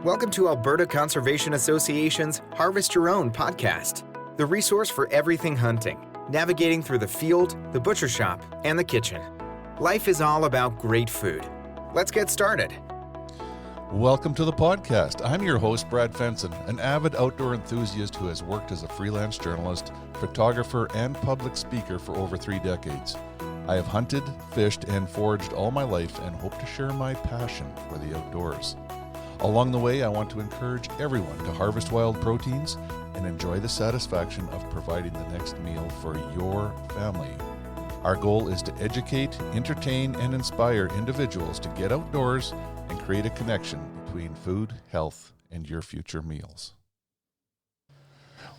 Welcome to Alberta Conservation Association's Harvest Your Own podcast, the resource for everything hunting, navigating through the field, the butcher shop, and the kitchen. Life is all about great food. Let's get started. Welcome to the podcast. I'm your host, Brad Fenson, an avid outdoor enthusiast who has worked as a freelance journalist, photographer, and public speaker for over 3 decades. I have hunted, fished, and foraged all my life and hope to share my passion for the outdoors. Along the way, I want to encourage everyone to harvest wild proteins and enjoy the satisfaction of providing the next meal for your family. Our goal is to educate, entertain, and inspire individuals to get outdoors and create a connection between food, health, and your future meals.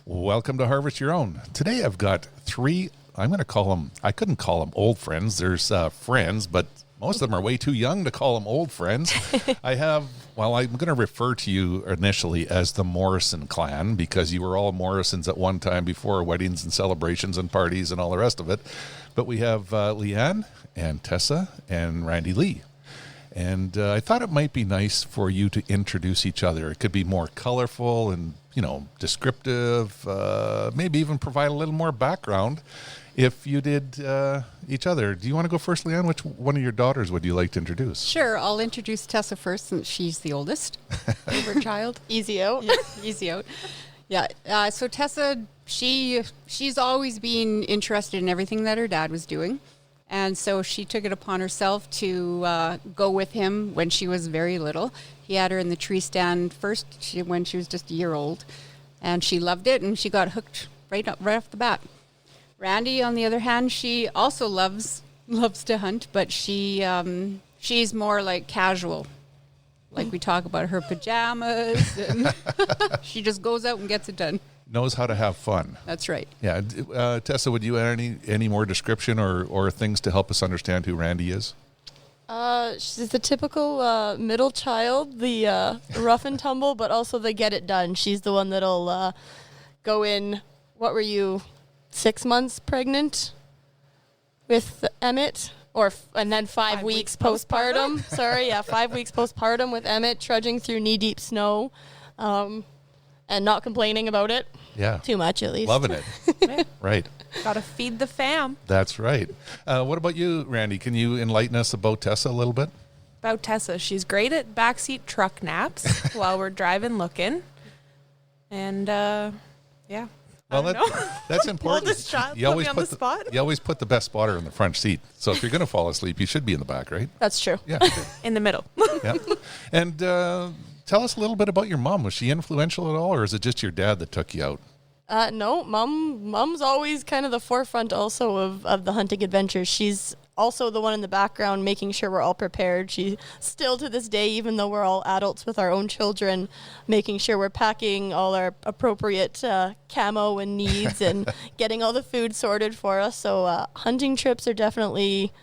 Welcome to Harvest Your Own. Today I've got 3, I couldn't call them old friends. There's friends, but most of them are way too young to call them old friends. I'm going to refer to you initially as the Morrison clan because you were all Morrisons at one time before weddings and celebrations and parties and all the rest of it. But we have Leanne and Tessa and Randy Lee. And I thought it might be nice for you to introduce each other. It could be more colorful and, descriptive, maybe even provide a little more background if you did each other. Do you want to go first, Leanne? Which one of your daughters would you like to introduce? Sure. I'll introduce Tessa first since she's the oldest. Favorite child. Easy out. Yeah, easy out. Yeah. So Tessa, she's always been interested in everything that her dad was doing. And so she took it upon herself to go with him when she was very little. He had her in the tree stand first when she was just a year old. And she loved it, and she got hooked right off the bat. Randy, on the other hand, she also loves to hunt, but she's more like casual. Like we talk about her pajamas, and she just goes out and gets it done. Knows how to have fun. That's right. Yeah. Tessa, would you add any more description or things to help us understand who Randy is? She's the typical middle child, the rough and tumble, but also the get it done. She's the one that'll go in, what were you, 6 months pregnant with Emmett? And then 5 weeks postpartum. 5 weeks postpartum with Emmett, trudging through knee-deep snow and not complaining about it. Yeah. Too much, at least. Loving it. Right. Gotta feed the fam. That's right. What about you, Randy? Can you enlighten us about Tessa a little bit? About Tessa, she's great at backseat truck naps while we're driving looking. And, yeah. Well, that's important. Oldest child, put me on the spot. You always put the best spotter in the front seat. So if you're going to fall asleep, you should be in the back, right? That's true. Yeah. In the middle. Yeah. And tell us a little bit about your mom. Was she influential at all, or is it just your dad that took you out? No, Mom's always kind of the forefront also of the hunting adventures. She's also the one in the background making sure we're all prepared. She still to this day, even though we're all adults with our own children, making sure we're packing all our appropriate camo and needs and getting all the food sorted for us. So hunting trips are definitely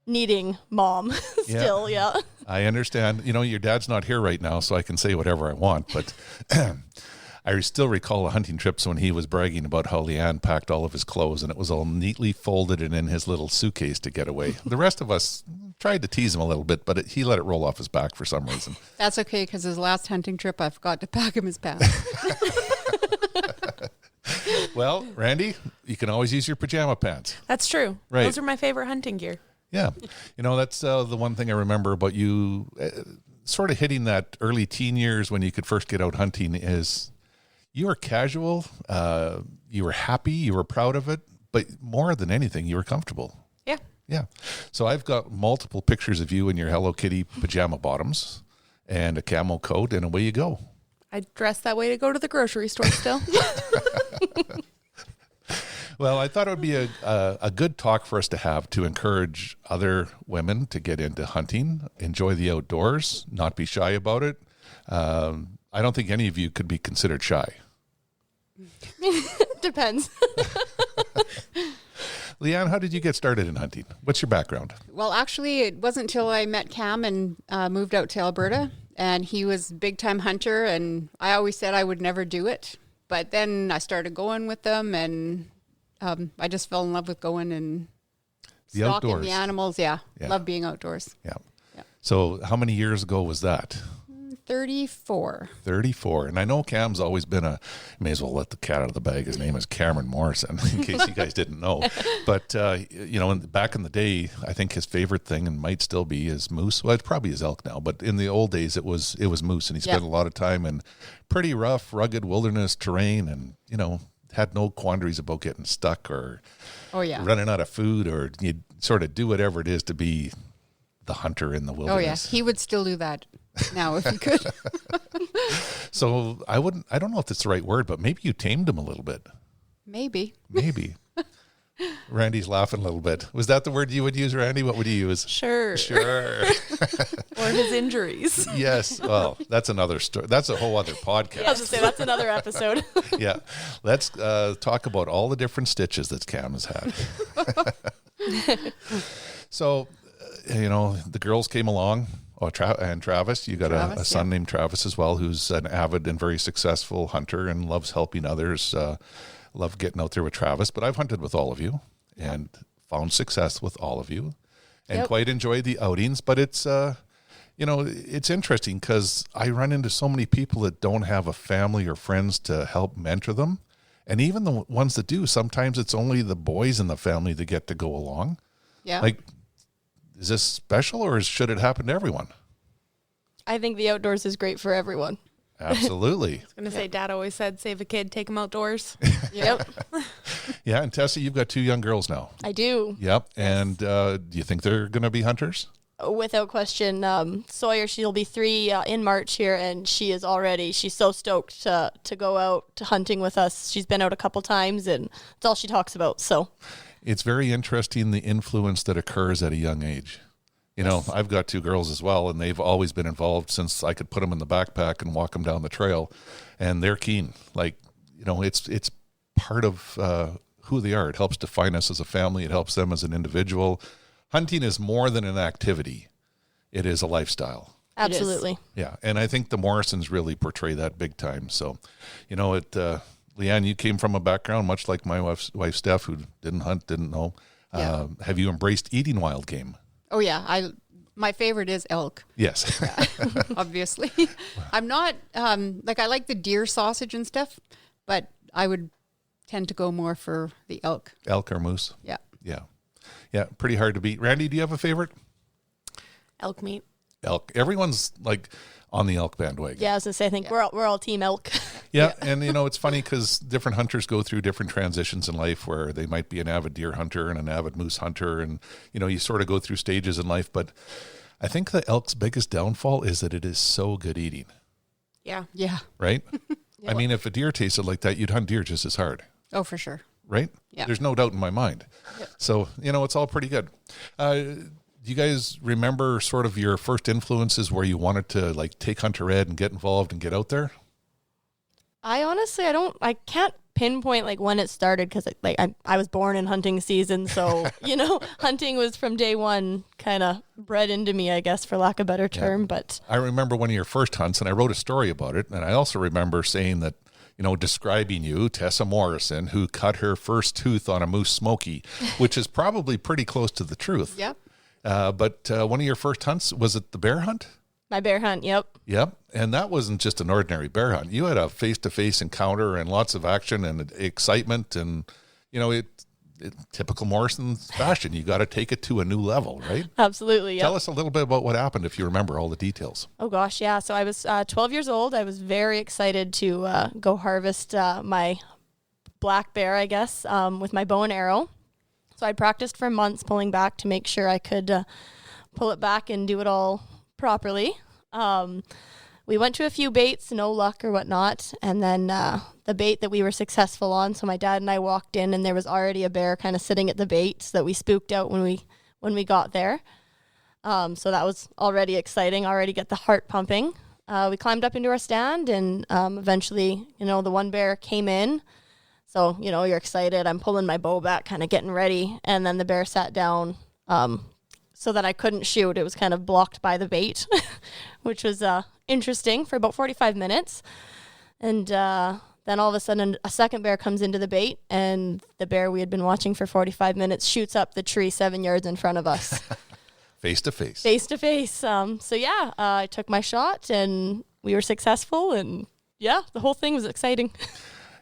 needing Mom still, yeah. I understand. Your dad's not here right now, so I can say whatever I want, but I still recall the hunting trips when he was bragging about how Leanne packed all of his clothes and it was all neatly folded and in his little suitcase to get away. The rest of us tried to tease him a little bit, but he let it roll off his back for some reason. That's okay, because his last hunting trip, I forgot to pack him his pants. Well, Randy, you can always use your pajama pants. That's true. Right. Those are my favorite hunting gear. Yeah. That's the one thing I remember about you sort of hitting that early teen years when you could first get out hunting is you were casual, you were happy, you were proud of it, but more than anything, you were comfortable. Yeah. Yeah. So I've got multiple pictures of you in your Hello Kitty pajama bottoms and a camo coat, and away you go. I dress that way to go to the grocery store still. Well, I thought it would be a good talk for us to have to encourage other women to get into hunting, enjoy the outdoors, not be shy about it. I don't think any of you could be considered shy. Depends. Leanne, how did you get started in hunting? What's your background? Well, actually, it wasn't until I met Cam and moved out to Alberta, and he was a big-time hunter, and I always said I would never do it. But then I started going with them, and I just fell in love with going and stalking the animals. Yeah. Love being outdoors. Yeah. So how many years ago was that? 34. 34. And I know Cam's always been may as well let the cat out of the bag. His name is Cameron Morrison, in case you guys didn't know. But, back in the day, I think his favorite thing, and might still be, is moose. Well, it's probably his elk now, but in the old days, it was moose. And he spent a lot of time in pretty rough, rugged wilderness terrain and, had no quandaries about getting stuck or running out of food, or you'd sort of do whatever it is to be the hunter in the wilderness. Oh, yeah. He would still do that now if he could. So I don't know if that's the right word, but maybe you tamed him a little bit. Maybe. Randy's laughing a little bit. Was that the word you would use, Randy? What would you use? Sure. Or his injuries. Yes. Well, that's another story. That's a whole other podcast. I was going to say, that's another episode. Yeah. Let's talk about all the different stitches that Cam has had. So, the girls came along. Oh, and Travis, you got a son named Travis as well, who's an avid and very successful hunter and loves helping others. Love getting out there with Travis. But I've hunted with all of you and found success with all of you and quite enjoyed the outings. But it's, it's interesting because I run into so many people that don't have a family or friends to help mentor them. And even the ones that do, sometimes it's only the boys in the family that get to go along. Yeah. Like, is this special or should it happen to everyone? I think the outdoors is great for everyone. Absolutely. I was going to say, Dad always said, save a kid, take him outdoors. Yep. Yeah, and Tessa, you've got 2 young girls now. I do. Yep. And do you think they're going to be hunters? Without question. Sawyer, she'll be 3 in March here, and she's so stoked to go out hunting with us. She's been out a couple times, and it's all she talks about. So it's very interesting, the influence that occurs at a young age. I've got 2 girls as well, and they've always been involved since I could put them in the backpack and walk them down the trail, and they're keen. Like, it's part of who they are. It helps define us as a family. It helps them as an individual. Hunting is more than an activity. It is a lifestyle. absolutely. Yeah, and I think the Morrisons really portray that big time. So, Leanne, you came from a background much like my wife Steph, who didn't hunt, didn't know. Yeah. Have you embraced eating wild game? Oh, yeah. My favorite is elk, Yes. obviously. I'm not, I like the deer sausage and stuff, but I would tend to go more for the elk. Elk or moose? Yeah. Yeah. Yeah, pretty hard to beat. Randy, do you have a favorite? Elk meat. Elk. Everyone's like on the elk bandwagon. Yeah, I was going to say, I think we're all team elk. Yeah, and it's funny because different hunters go through different transitions in life where they might be an avid deer hunter and an avid moose hunter, and you sort of go through stages in life. But I think the elk's biggest downfall is that it is so good eating. Yeah. Yeah. Right? I mean, if a deer tasted like that, you'd hunt deer just as hard. Oh, for sure. Right? Yeah. There's no doubt in my mind. Yep. So, it's all pretty good. Do you guys remember sort of your first influences where you wanted to take hunter ed and get involved and get out there? I honestly, I can't pinpoint when it started because I was born in hunting season. So, hunting was from day one kind of bred into me, I guess, for lack of a better term. Yeah. But I remember one of your first hunts, and I wrote a story about it. And I also remember saying that, describing you, Tessa Morrison, who cut her first tooth on a moose smoky, which is probably pretty close to the truth. Yep. But one of your first hunts, was it the bear hunt? My bear hunt, yep. Yep. And that wasn't just an ordinary bear hunt. You had a face-to-face encounter and lots of action and excitement. And, typical Morrison fashion, you got to take it to a new level, right? Absolutely, yep. Tell us a little bit about what happened if you remember all the details. Oh, gosh, yeah. So I was 12 years old. I was very excited to go harvest my black bear, I guess, with my bow and arrow. So I practiced for months pulling back to make sure I could pull it back and do it all properly. We went to a few baits, no luck or whatnot, and then the bait that we were successful on, so my dad and I walked in and there was already a bear kind of sitting at the bait that we spooked out when we got there. So that was already exciting, already get the heart pumping. We climbed up into our stand and eventually, the one bear came in. So, you're excited. I'm pulling my bow back, kind of getting ready, and then the bear sat down so that I couldn't shoot. It was kind of blocked by the bait, which was interesting for about 45 minutes. And then all of a sudden, a second bear comes into the bait, and the bear we had been watching for 45 minutes shoots up the tree 7 yards in front of us. Face to face. Face to face. So, yeah, I took my shot, and we were successful, and yeah, the whole thing was exciting.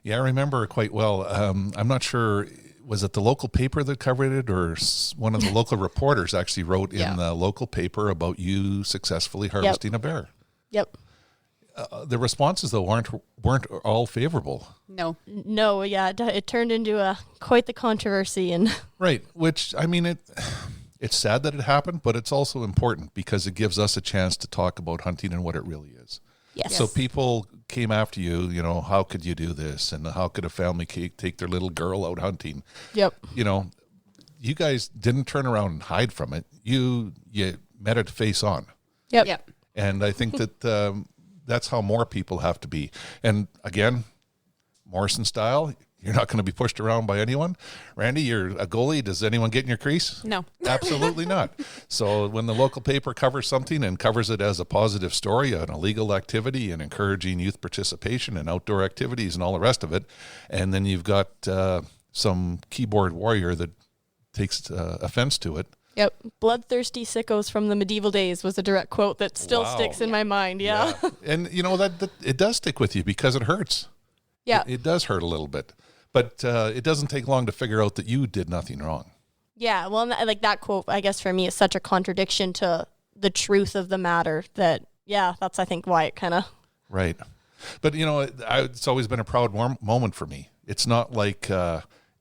Yeah, I remember it quite well. I'm not sure, was it the local paper that covered it, or one of the local reporters actually wrote in the local paper about you successfully harvesting a bear? Yep. The responses, though, weren't all favorable. No, yeah, it turned into quite the controversy. And right, which, I mean, it's sad that it happened, but it's also important because it gives us a chance to talk about hunting and what it really is. Yes. So people came after you, you know, how could you do this? And how could a family take their little girl out hunting? Yep. You know, you guys didn't turn around and hide from it. You met it face on. Yep. And I think that that's how more people have to be. And again, Morrison style, you're not going to be pushed around by anyone. Randy, you're a goalie. Does anyone get in your crease? No. Absolutely not. So when the local paper covers something and covers it as a positive story, an illegal activity, and encouraging youth participation and outdoor activities and all the rest of it, and then you've got some keyboard warrior that takes offense to it. Yep. Bloodthirsty sickos from the medieval days was a direct quote that still sticks in my mind. Yeah. And you know, that it does stick with you because it hurts. Yeah. It does hurt a little bit. But it doesn't take long to figure out that you did nothing wrong. Yeah, well, like that quote, I guess for me, is such a contradiction to the truth of the matter that, yeah, that's, I think, why it kind of... Right. But, you know, it's always been a proud moment for me. It's not like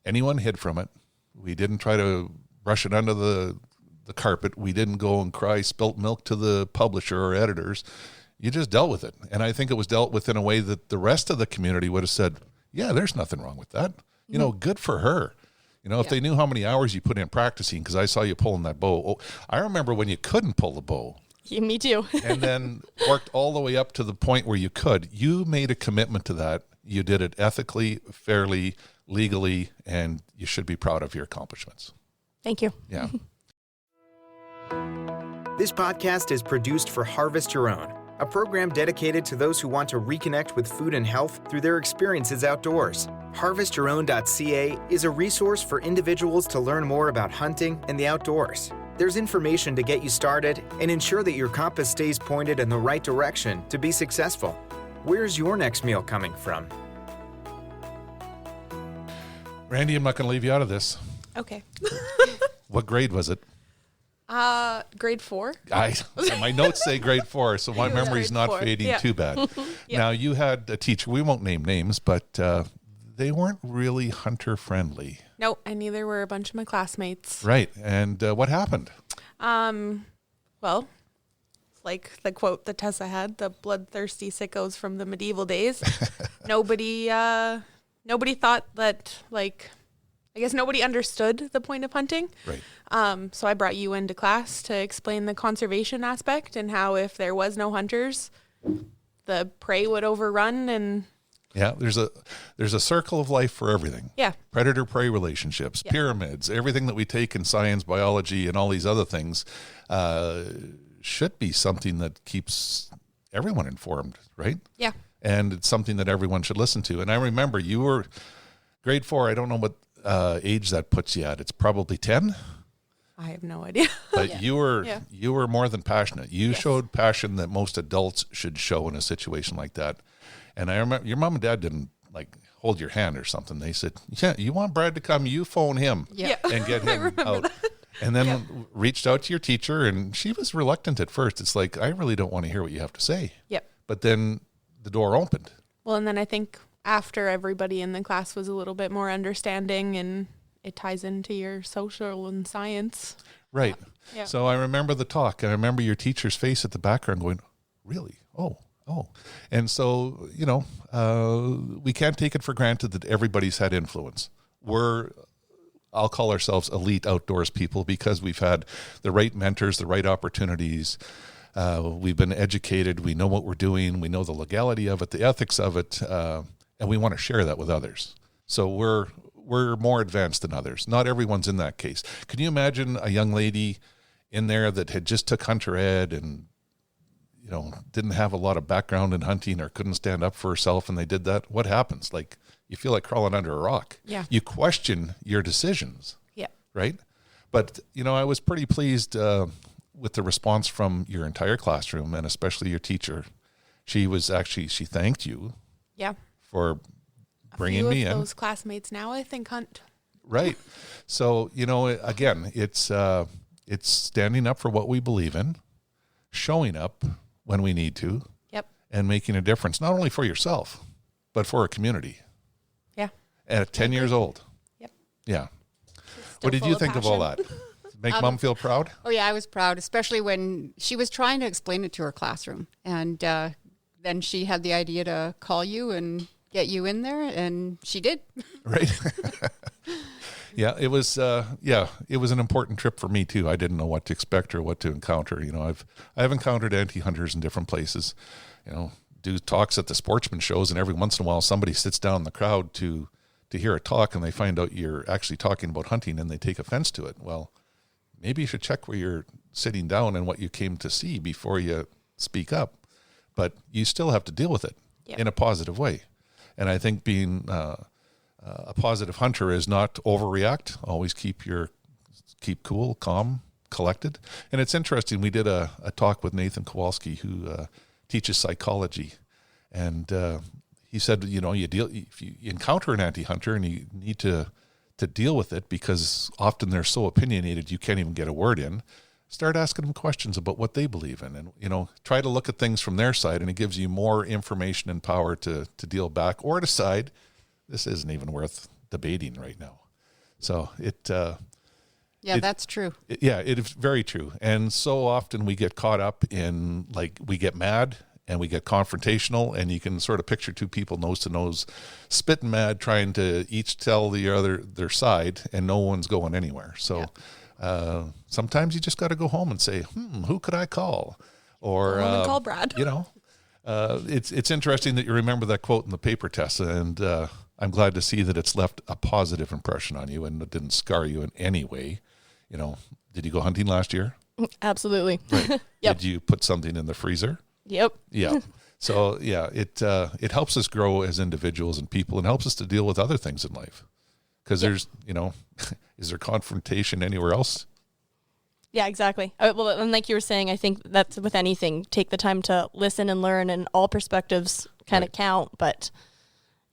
anyone hid from it. We didn't try to brush it under the carpet. We didn't go and cry spilt milk to the publisher or editors. You just dealt with it. And I think it was dealt with in a way that the rest of the community would have said, yeah, there's nothing wrong with that. You know, good for her. You know, if they knew how many hours you put in practicing, because I saw you pulling that bow. Oh, I remember when you couldn't pull the bow. Yeah, me too. And then worked all the way up to the point where you could. You made a commitment to that. You did it ethically, fairly, legally, and you should be proud of your accomplishments. Thank you. Yeah. This podcast is produced for Harvest Your Own, a program dedicated to those who want to reconnect with food and health through their experiences outdoors. HarvestYourOwn.ca is a resource for individuals to learn more about hunting and the outdoors. There's information to get you started and ensure that your compass stays pointed in the right direction to be successful. Where's your next meal coming from? Randy, I'm not going to leave you out of this. Okay. What grade was it? Grade 4. My notes say grade 4, so my memory's not grade 4. fading too bad. Yeah. Now, you had a teacher, we won't name names, but they weren't really hunter-friendly. No, and neither were a bunch of my classmates. Right, and what happened? Well, like the quote that Tessa had, the bloodthirsty sickos from the medieval days. Nobody thought that, like, I guess nobody understood the point of hunting. Right. So I brought you into class to explain the conservation aspect and how if there was no hunters, the prey would overrun and... Yeah, there's a circle of life for everything. Yeah. Predator-prey relationships, pyramids, everything that we take in science, biology, and all these other things should be something that keeps everyone informed, right? Yeah. And it's something that everyone should listen to. And I remember you were grade 4. I don't know what age that puts you at. It's probably 10. I have no idea. But you were more than passionate. You showed passion that most adults should show in a situation like that. And I remember your mom and dad didn't like hold your hand or something. They said, "Yeah, you want Brad to come? You phone him and get him out." That. And then reached out to your teacher, and she was reluctant at first. It's like, I really don't want to hear what you have to say. Yep. But then the door opened. Well, and then I think after everybody in the class was a little bit more understanding, and it ties into your social and science. Right. Yeah. So I remember the talk. I remember your teacher's face at the background going, "Really? Oh." And so, you know, we can't take it for granted that everybody's had influence. I'll call ourselves elite outdoors people because we've had the right mentors, the right opportunities. We've been educated. We know what we're doing. We know the legality of it, the ethics of it, and we want to share that with others. So we're more advanced than others. Not everyone's in that case. Can you imagine a young lady in there that had just took hunter ed and, you know, didn't have a lot of background in hunting or couldn't stand up for herself and they did that? What happens? Like, you feel like crawling under a rock. Yeah. You question your decisions. Yeah. Right? But, you know, I was pretty pleased with the response from your entire classroom and especially your teacher. she thanked you Yeah. for bringing Few me of in. those classmates now, I think, hunt. Right. So, again, it's standing up for what we believe in, showing up when we need to, Yep. and making a difference, not only for yourself, but for a community. Yeah. At 10 years old. Yep. Yeah. Still What did full you of think of all passion. that? Make Mom feel proud? Oh, yeah, I was proud, especially when she was trying to explain it to her classroom. And then she had the idea to call you and get you in there, and she did. Right. Yeah, it was an important trip for me too. I didn't know what to expect or what to encounter. I've encountered anti-hunters in different places, do talks at the sportsman shows, and every once in a while somebody sits down in the crowd to hear a talk, and they find out you're actually talking about hunting and they take offense to it. Well, maybe you should check where you're sitting down and what you came to see before you speak up. But you still have to deal with it in a positive way. And I think being a positive hunter is not overreact. Always keep cool, calm, collected. And it's interesting. We did a talk with Nathan Kowalski, who teaches psychology, and he said, if you encounter an anti-hunter and you need to deal with it, because often they're so opinionated you can't even get a word in. Start asking them questions about what they believe in, and try to look at things from their side, and it gives you more information and power to deal back or decide this isn't even worth debating right now. So that's true. It is very true. And so often we get caught up in, we get mad and we get confrontational, and you can sort of picture two people nose to nose, spitting mad, trying to each tell the other their side, and no one's going anywhere. So sometimes you just got to go home and say, who could I call? Or Call Brad. It's interesting that you remember that quote in the paper, Tessa, and I'm glad to see that it's left a positive impression on you and it didn't scar you in any way. Did you go hunting last year? Absolutely. Right. Yep. Did you put something in the freezer? Yep. Yeah. So it helps us grow as individuals and people, and helps us to deal with other things in life. Because there's, is there confrontation anywhere else? Yeah, exactly. Well, and like you were saying, I think that's with anything, take the time to listen and learn, and all perspectives kind of count. But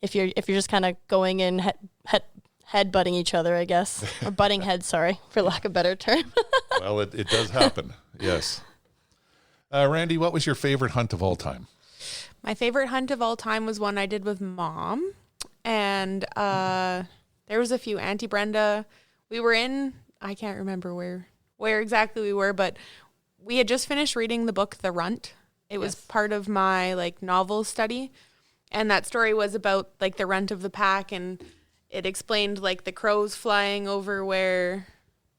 if you're just kind of going in head butting each other, I guess, or butting heads, sorry, for lack of a better term. Well, it does happen. Yes. Randy, what was your favorite hunt of all time? My favorite hunt of all time was one I did with Mom. And there was a few. Auntie Brenda, we were in, I can't remember where exactly we were, but we had just finished reading the book The Runt. It was part of my novel study. And that story was about the runt of the pack, and it explained the crows flying over where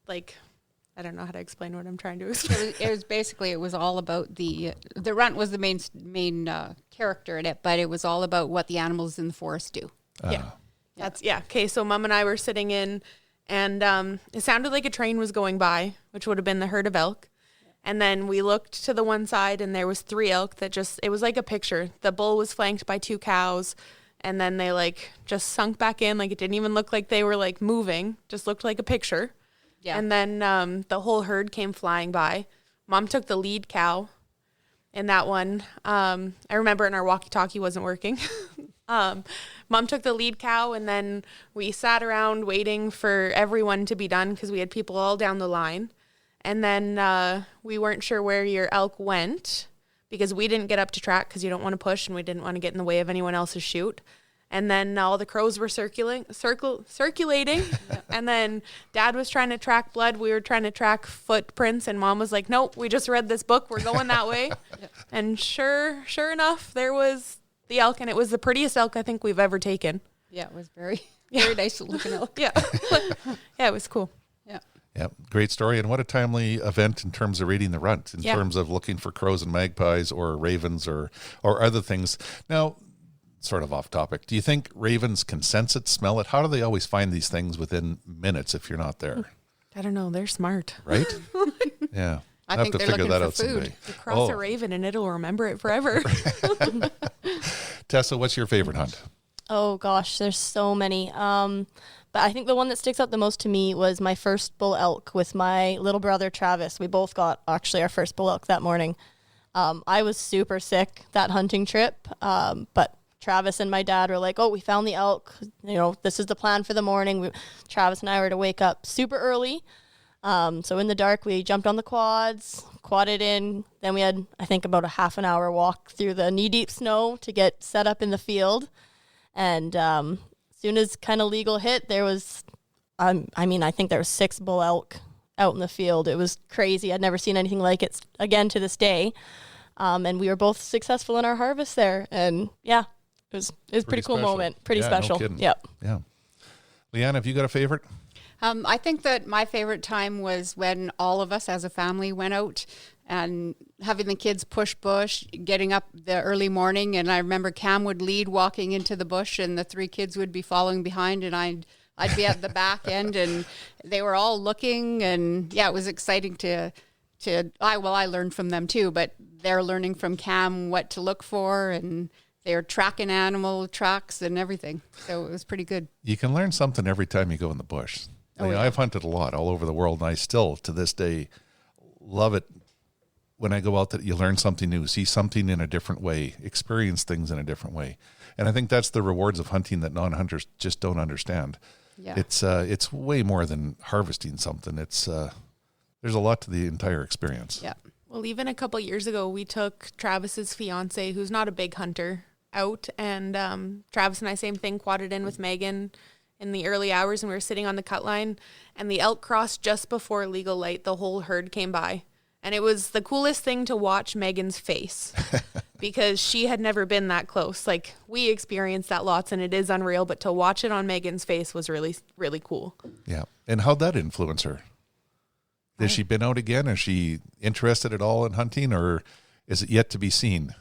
I don't know how to explain what I'm trying to explain. It was all about the runt was the main character in it, but it was all about what the animals in the forest do. Okay, so Mom and I were sitting in, and it sounded like a train was going by, which would have been the herd of elk. And then we looked to the one side, and there was 3 elk that it was like a picture. The bull was flanked by 2 cows, and then they just sunk back in. It didn't even look like they were moving, just looked like a picture. Yeah. And then the whole herd came flying by. Mom took the lead cow in that one. I remember, and our walkie-talkie wasn't working. Mom took the lead cow, and then we sat around waiting for everyone to be done because we had people all down the line. And then we weren't sure where your elk went because we didn't get up to track because you don't want to push, and we didn't want to get in the way of anyone else's shoot. And then all the crows were circulating. And then Dad was trying to track blood. We were trying to track footprints. And Mom was like, nope, we just read this book. We're going that way. And sure enough, there was the elk. And it was the prettiest elk I think we've ever taken. Yeah, it was very nice looking elk. Yeah. Yeah, it was cool. Yeah. Yeah, great story. And what a timely event in terms of reading the runt, in terms of looking for crows and magpies or ravens or other things. Now, sort of off topic, do you think ravens can sense it, smell it? How do they always find these things within minutes if you're not there? I don't know. They're smart. Right? Yeah. I think they're looking for food. Someday. You cross a raven and it'll remember it forever. Tessa, what's your favorite hunt? Oh gosh, there's so many. But I think the one that sticks out the most to me was my first bull elk with my little brother Travis. We both got actually our first bull elk that morning. I was super sick that hunting trip, but Travis and my dad were like, oh, we found the elk. This is the plan for the morning. Travis and I were to wake up super early. So in the dark, we jumped on the quadded in. Then we had, I think, about a half an hour walk through the knee-deep snow to get set up in the field. And as soon as kind of legal hit, there was, I think there was 6 bull elk out in the field. It was crazy. I'd never seen anything like it, again, to this day. And we were both successful in our harvest there. And yeah, it was a pretty cool special. moment. Pretty Yeah, special. No kidding. Yep. Yeah. Leanne, have you got a favorite? I think that my favorite time was when all of us as a family went out and having the kids push bush, getting up the early morning. And I remember Cam would lead walking into the bush and the 3 kids would be following behind and I'd be at the back end and they were all looking. And yeah, it was exciting I learned from them too, but they're learning from Cam what to look for and they're tracking animal tracks and everything. So it was pretty good. You can learn something every time you go in the bush. Yeah. I've hunted a lot all over the world, and I still, to this day, love it when I go out that you learn something new, see something in a different way, experience things in a different way. And I think that's the rewards of hunting that non-hunters just don't understand. Yeah. It's way more than harvesting something. It's there's a lot to the entire experience. Yeah. Well, even a couple years ago, we took Travis's fiance, who's not a big hunter, out, and Travis and I, same thing, quadded in with Megan in the early hours, and we were sitting on the cut line, and the elk crossed just before legal light. The whole herd came by, and it was the coolest thing to watch Megan's face because she had never been that close. Like, we experienced that lots, and it is unreal, but to watch it on Megan's face was really, really cool. Yeah. And how'd that influence her? Has she been out again? Is she interested at all in hunting, or is it yet to be seen?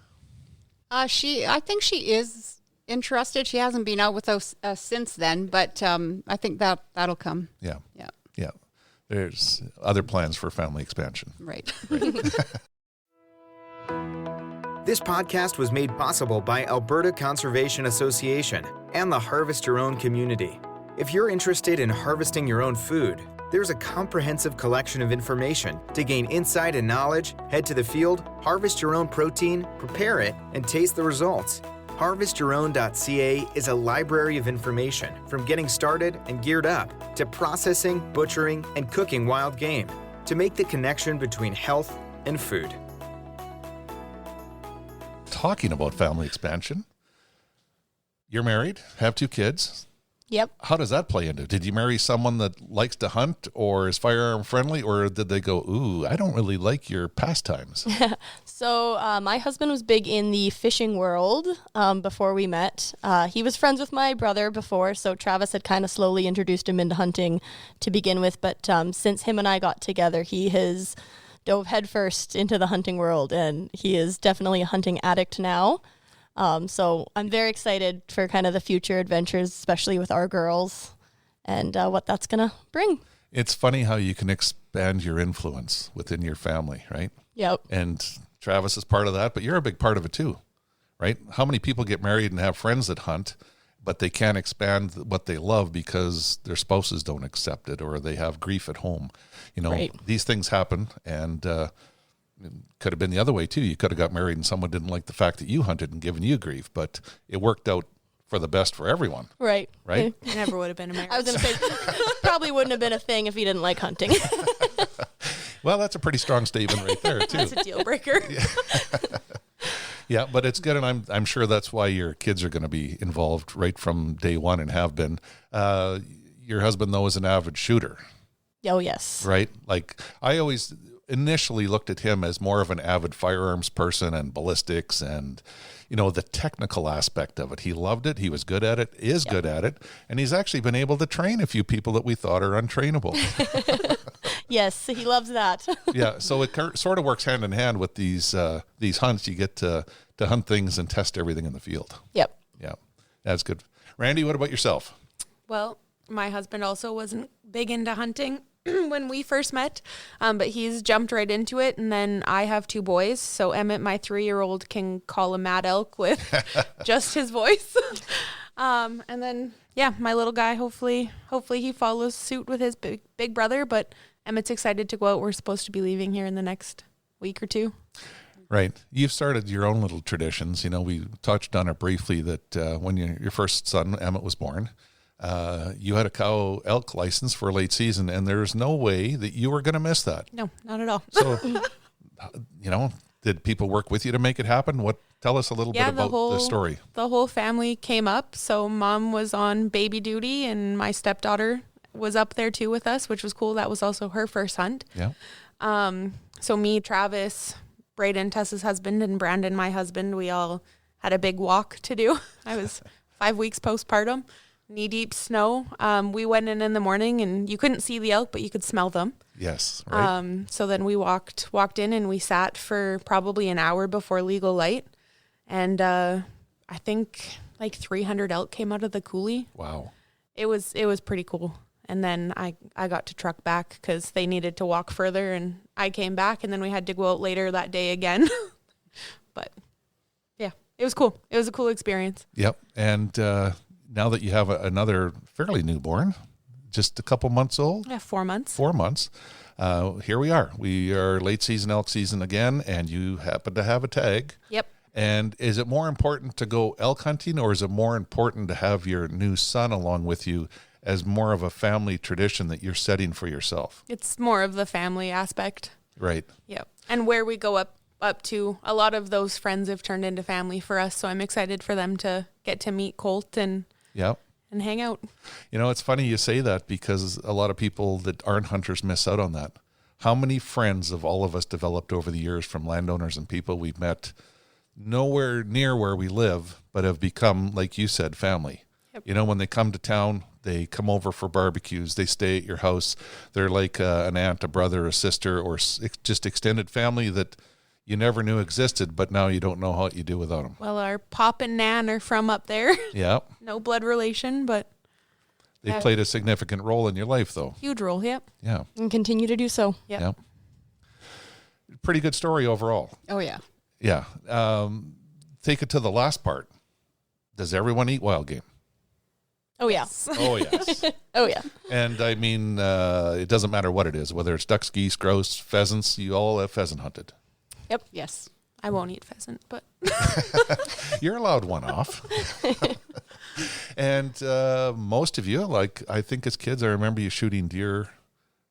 I think she is interested. She hasn't been out with us since then, but I think that'll come. Yeah. Yeah. Yeah. There's other plans for family expansion. Right. This podcast was made possible by Alberta Conservation Association and the Harvest Your Own community. If you're interested in harvesting your own food, there's a comprehensive collection of information. To gain insight and knowledge, head to the field, harvest your own protein, prepare it, and taste the results. HarvestYourOwn.ca is a library of information from getting started and geared up to processing, butchering, and cooking wild game to make the connection between health and food. Talking about family expansion, you're married, have 2 kids. Yep. How does that play into? Did you marry someone that likes to hunt or is firearm friendly, or did they go, ooh, I don't really like your pastimes? So my husband was big in the fishing world before we met. He was friends with my brother before, so Travis had kind of slowly introduced him into hunting to begin with. But since him and I got together, he has dove headfirst into the hunting world, and he is definitely a hunting addict now. So I'm very excited for kind of the future adventures, especially with our girls and what that's going to bring. It's funny how you can expand your influence within your family, right? Yep. And Travis is part of that, but you're a big part of it too, right? How many people get married and have friends that hunt, but they can't expand what they love because their spouses don't accept it or they have grief at home? Right. These things happen, and it could have been the other way too. You could have got married and someone didn't like the fact that you hunted and given you grief, but it worked out for the best for everyone. Right. Right? It never would have been a marriage. I was going to say, probably wouldn't have been a thing if he didn't like hunting. Well, that's a pretty strong statement right there too. That's a deal breaker. Yeah, but it's good, and I'm sure that's why your kids are going to be involved right from day one and have been. Your husband, though, is an avid shooter. Oh, yes. Right? Like, I always initially looked at him as more of an avid firearms person and ballistics and, the technical aspect of it. He loved it. He was good at it, good at it. And he's actually been able to train a few people that we thought are untrainable. Yes, he loves that. Yeah. So it sort of works hand in hand with these hunts. You get to hunt things and test everything in the field. Yep. Yeah. That's good. Randy, what about yourself? Well, my husband also wasn't big into hunting when we first met, but he's jumped right into it. And then I have 2 boys, so Emmett, my 3-year-old, can call a mad elk with just his voice. And then, my little guy, hopefully he follows suit with his big brother, but Emmett's excited to go out. We're supposed to be leaving here in the next week or 2. Right. You've started your own little traditions. You know, we touched on it briefly that when your first son, Emmett, was born, you had a cow elk license for a late season, and there's no way that you were going to miss that. No, not at all. So, you know, did people work with you to make it happen? Tell us a little bit about the story. The whole family came up. So Mom was on baby duty, and my stepdaughter was up there too with us, which was cool. That was also her first hunt. Yeah. So me, Travis, Braden, Tessa's husband, and Brandon, my husband, we all had a big walk to do. I was 5 weeks postpartum, knee-deep snow. We went in the morning, and you couldn't see the elk, but you could smell them. Yes, right. So then we walked in, and we sat for probably an hour before legal light. And I think like 300 elk came out of the coulee. Wow. It was pretty cool. And then I got to truck back because they needed to walk further, and I came back, and then we had to go out later that day again. But yeah, it was cool. It was a cool experience. Yep. And now that you have another fairly newborn, just a couple months old. Yeah, 4 months. 4 months. Here we are. We are late season elk season again, and you happen to have a tag. Yep. And is it more important to go elk hunting, or is it more important to have your new son along with you as more of a family tradition that you're setting for yourself? It's more of the family aspect. Right. Yep. And where we go up to, a lot of those friends have turned into family for us. So I'm excited for them to get to meet Colt and hang out. You know, it's funny you say that because a lot of people that aren't hunters miss out on that. How many friends have all of us developed over the years from landowners and people we've met nowhere near where we live, but have become, like you said, family. Yep. You know, when they come to town, they come over for barbecues, they stay at your house. They're like an aunt, a brother, a sister, or just extended family that you never knew existed, but now you don't know what you do without them. Well, our Pop and Nan are from up there. Yeah. No blood relation, but they played a significant role in your life, though. Huge role, yep. Yeah. And continue to do so. Yep. Pretty good story overall. Oh, yeah. Yeah. Take it to the last part. Does everyone eat wild game? Oh, yeah. Oh, yes. Oh, yeah. And I mean, it doesn't matter what it is, whether it's ducks, geese, grouse, pheasants, you all have pheasant hunted. Yep. Yes. I won't eat pheasant, but You're allowed one off. And most of you, like I think as kids, I remember you shooting deer,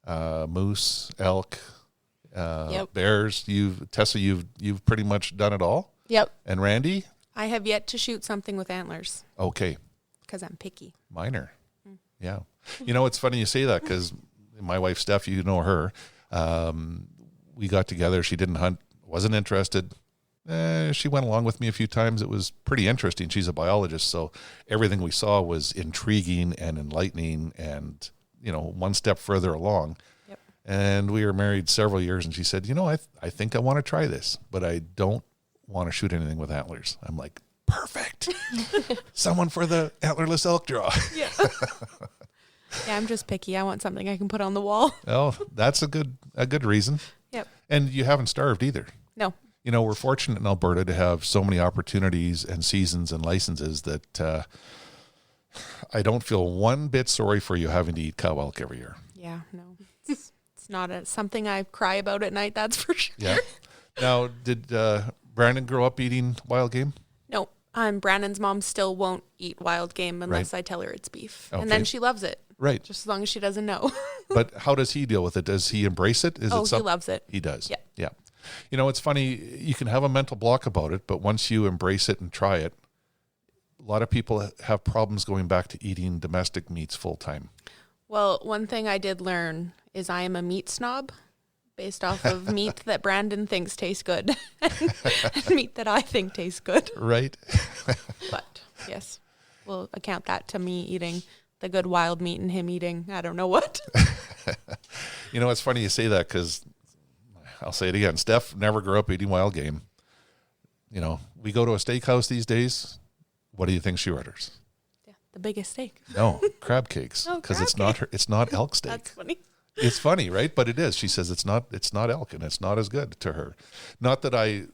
moose, elk, bears. Tessa, you've pretty much done it all. Yep. And Randy? I have yet to shoot something with antlers. Okay. Because I'm picky. Minor. Yeah. You know, it's funny you say that because my wife, Steph, you know her. We got together. She didn't hunt, wasn't interested. She went along with me a few times. It was pretty interesting. She's a biologist, so everything we saw was intriguing and enlightening and, you know, one step further along. Yep. And we were married several years, and she said, you know, I think I want to try this, but I don't want to shoot anything with antlers. I'm like, perfect. Someone for the antlerless elk draw. Yeah. Yeah, I'm just picky. I want something I can put on the wall. Oh, that's a good reason. Yep. And you haven't starved either. No. You know, we're fortunate in Alberta to have so many opportunities and seasons and licenses that I don't feel one bit sorry for you having to eat cow elk every year. Yeah, no. It's not something I cry about at night, that's for sure. Yeah. Now, did Brandon grow up eating wild game? No. Brandon's mom still won't eat wild game unless I tell her it's beef. Okay. And then she loves it. Right. Just as long as she doesn't know. But how does he deal with it? Does he embrace it? He loves it. He does. Yeah. Yeah. You know, it's funny. You can have a mental block about it, but once you embrace it and try it, a lot of people have problems going back to eating domestic meats full time. Well, one thing I did learn is I am a meat snob based off of meat that Brandon thinks tastes good and meat that I think tastes good. Right. But yes, we'll account that to me eating the good wild meat and him eating I don't know what. You know, it's funny you say that because I'll say it again. Steph never grew up eating wild game. You know, we go to a steakhouse these days. What do you think she orders? Yeah, the biggest steak. No, crab cakes, because it's not elk steak. That's funny. It's funny, right? But it is. She says it's not elk, and it's not as good to her. Not that I,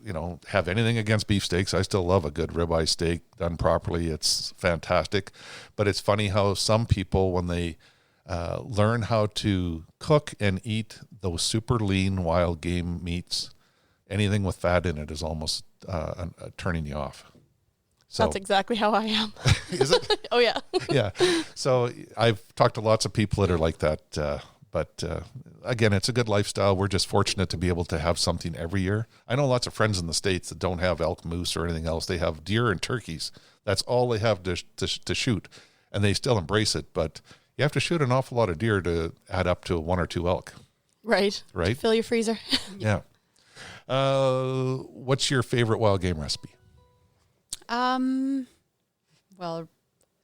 have anything against beef steaks. I still love a good ribeye steak done properly. It's fantastic. But it's funny how some people, when they learn how to cook and eat those super lean wild game meats, anything with fat in it is almost turning you off. So, That's exactly how I am. is it? Oh, yeah. Yeah. So I've talked to lots of people that are like that. But again, it's a good lifestyle. We're just fortunate to be able to have something every year. I know lots of friends in the States that don't have elk, moose, or anything else. They have deer and turkeys. That's all they have to shoot, and they still embrace it. But you have to shoot an awful lot of deer to add up to 1 or 2 elk. Right. Right? Fill your freezer. Yeah. What's your favorite wild game recipe? Well,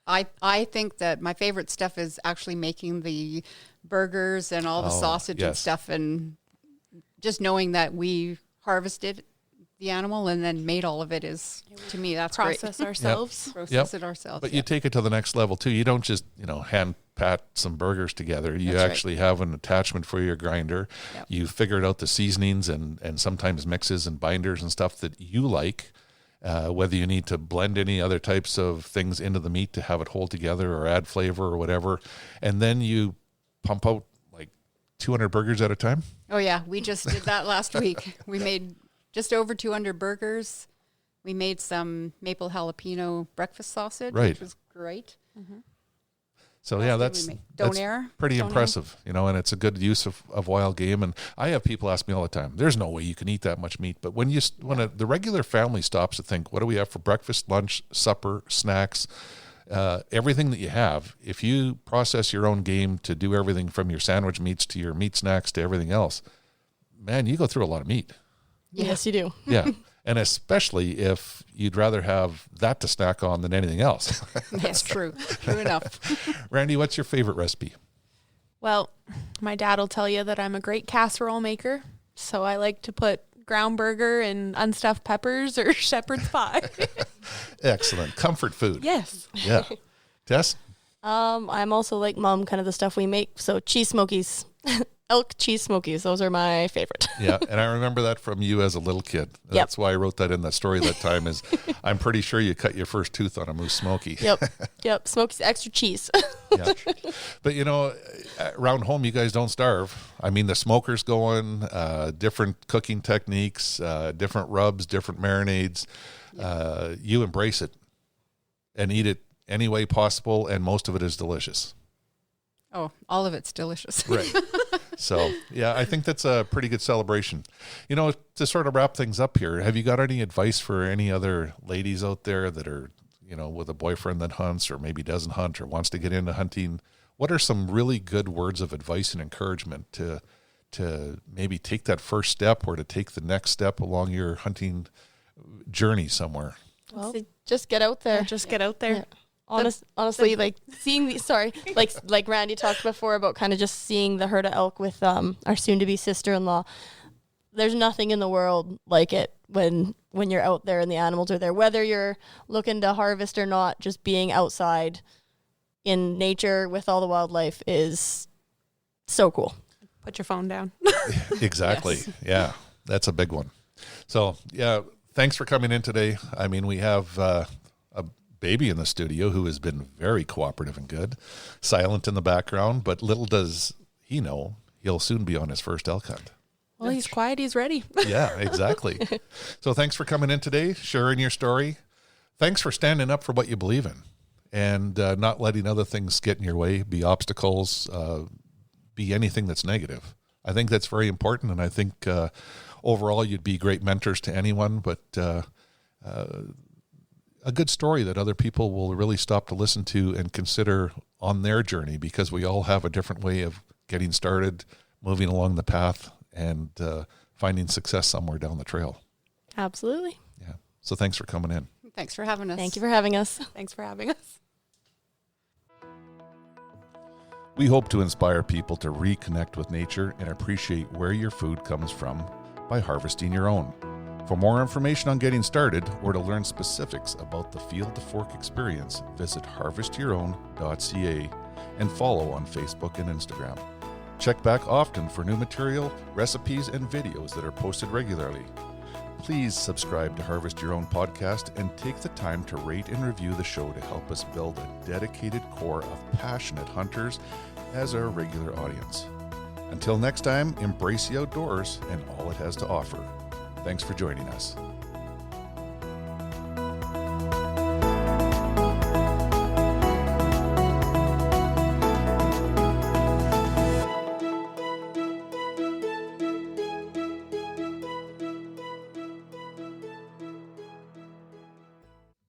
I think that my favorite stuff is actually making the burgers and all the sausage and yes. stuff, and just knowing that we harvested the animal and then made all of it is, to me, that's Process great. ourselves. Process it ourselves. But you take it to the next level too. You don't just, hand pat some burgers together. You That's actually have an attachment for your grinder. Yep. You figured out the seasonings and sometimes mixes and binders and stuff that you like. Whether you need to blend any other types of things into the meat to have it hold together or add flavor or whatever. And then you pump out like 200 burgers at a time. Oh yeah, we just did that last week. We made just over 200 burgers. We made some maple jalapeno breakfast sausage, Right. which was great. So What yeah, else did we make? that's Donair? pretty Donair? impressive, and it's a good use of wild game. And I have people ask me all the time, there's no way you can eat that much meat. But when the regular family stops to think, what do we have for breakfast, lunch, supper, snacks, everything that you have, if you process your own game to do everything from your sandwich meats to your meat snacks to everything else, man, you go through a lot of meat. Yes, you do. Yeah. And especially if you'd rather have that to snack on than anything else. That's true. True enough. Randy, what's your favorite recipe? Well, my dad will tell you that I'm a great casserole maker. So I like to put ground burger and unstuffed peppers or shepherd's pie. Excellent. Comfort food. Yes. Yeah. Tess? I'm also like Mom, kind of the stuff we make. So cheese smokies, elk cheese smokies. Those are my favorite. Yeah. And I remember that from you as a little kid. That's why I wrote that in the story that time is I'm pretty sure you cut your first tooth on a moose smoky. Yep. Smokies, extra cheese. Yeah. But around home, you guys don't starve. I mean, the smoker's going, different cooking techniques, different rubs, different marinades. You embrace it and eat it any way possible. And most of it is delicious. Oh, all of it's delicious. Right. So, yeah, I think that's a pretty good celebration. To sort of wrap things up here, have you got any advice for any other ladies out there that are, with a boyfriend that hunts or maybe doesn't hunt or wants to get into hunting? What are some really good words of advice and encouragement to maybe take that first step or to take the next step along your hunting journey somewhere? Well, just get out there. Just get out there. Yeah. Honestly, like seeing like Randy talked before about kind of just seeing the herd of elk with our soon-to-be sister-in-law. There's nothing in the world like it when you're out there and the animals are there. Whether you're looking to harvest or not, just being outside in nature with all the wildlife is so cool. Put your phone down. Exactly. Yes. Yeah, that's a big one. So, yeah, thanks for coming in today. I mean, we have a baby in the studio who has been very cooperative and good, silent in the background, but little does he know he'll soon be on his first elk hunt. Well, he's quiet. He's ready. Yeah, exactly. So thanks for coming in today, sharing your story. Thanks for standing up for what you believe in and not letting other things get in your way, be obstacles, be anything that's negative. I think that's very important, and I think overall you'd be great mentors to anyone, but a good story that other people will really stop to listen to and consider on their journey, because we all have a different way of getting started, moving along the path, and finding success somewhere down the trail. Absolutely. Yeah. So thanks for coming in. Thanks for having us. Thank you for having us. Thanks for having us. We hope to inspire people to reconnect with nature and appreciate where your food comes from by harvesting your own. For more information on getting started or to learn specifics about the Field to Fork experience, visit harvestyourown.ca and follow on Facebook and Instagram. Check back often for new material, recipes, and videos that are posted regularly. Please subscribe to Harvest Your Own podcast and take the time to rate and review the show to help us build a dedicated core of passionate hunters as our regular audience. Until next time, embrace the outdoors and all it has to offer. Thanks for joining us.